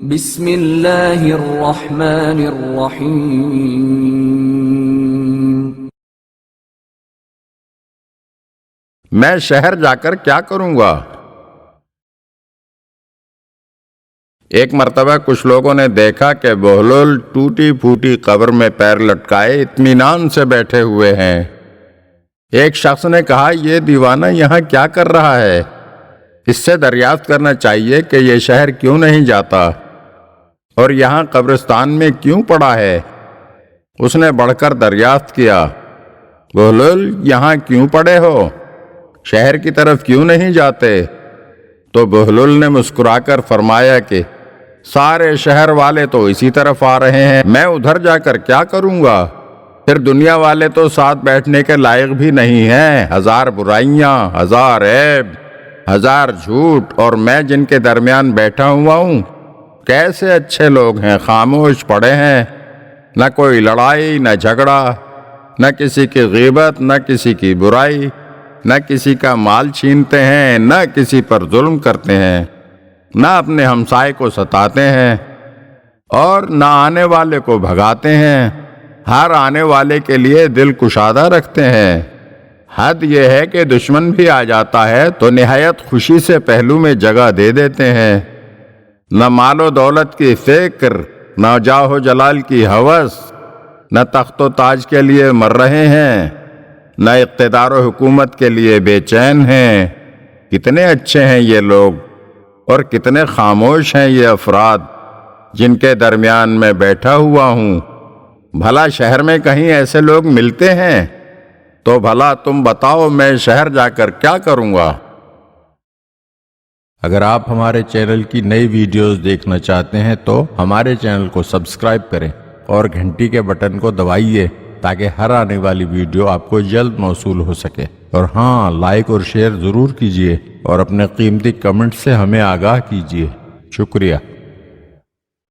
بسم اللہ الرحمن الرحیم۔ میں شہر جا کر کیا کروں گا؟ ایک مرتبہ کچھ لوگوں نے دیکھا کہ بہلول ٹوٹی پھوٹی قبر میں پیر لٹکائے اطمینان سے بیٹھے ہوئے ہیں۔ ایک شخص نے کہا، یہ دیوانہ یہاں کیا کر رہا ہے؟ اس سے دریافت کرنا چاہیے کہ یہ شہر کیوں نہیں جاتا اور یہاں قبرستان میں کیوں پڑا ہے۔ اس نے بڑھ کر دریافت کیا، بہلول یہاں کیوں پڑے ہو؟ شہر کی طرف کیوں نہیں جاتے؟ تو بہلول نے مسکرا کر فرمایا کہ سارے شہر والے تو اسی طرف آ رہے ہیں، میں ادھر جا کر کیا کروں گا؟ پھر دنیا والے تو ساتھ بیٹھنے کے لائق بھی نہیں ہیں، ہزار برائیاں، ہزار عیب، ہزار جھوٹ، اور میں جن کے درمیان بیٹھا ہوا ہوں کیسے اچھے لوگ ہیں، خاموش پڑے ہیں، نہ کوئی لڑائی، نہ جھگڑا، نہ کسی کی غیبت، نہ کسی کی برائی، نہ کسی کا مال چھینتے ہیں، نہ کسی پر ظلم کرتے ہیں، نہ اپنے ہمسائے کو ستاتے ہیں، اور نہ آنے والے کو بھگاتے ہیں، ہر آنے والے کے لیے دل کشادہ رکھتے ہیں۔ حد یہ ہے کہ دشمن بھی آ جاتا ہے تو نہایت خوشی سے پہلو میں جگہ دے دیتے ہیں۔ نہ مال و دولت کی فکر، نہ جاہ و جلال کی ہوس، نہ تخت و تاج کے لیے مر رہے ہیں، نہ اقتدار و حکومت کے لیے بے چین ہیں۔ کتنے اچھے ہیں یہ لوگ، اور کتنے خاموش ہیں یہ افراد جن کے درمیان میں بیٹھا ہوا ہوں۔ بھلا شہر میں کہیں ایسے لوگ ملتے ہیں؟ تو بھلا تم بتاؤ میں شہر جا کر کیا کروں گا؟ اگر آپ ہمارے چینل کی نئی ویڈیوز دیکھنا چاہتے ہیں تو ہمارے چینل کو سبسکرائب کریں اور گھنٹی کے بٹن کو دبائیے تاکہ ہر آنے والی ویڈیو آپ کو جلد موصول ہو سکے۔ اور ہاں، لائک اور شیئر ضرور کیجیے اور اپنے قیمتی کمنٹ سے ہمیں آگاہ کیجیے۔ شکریہ۔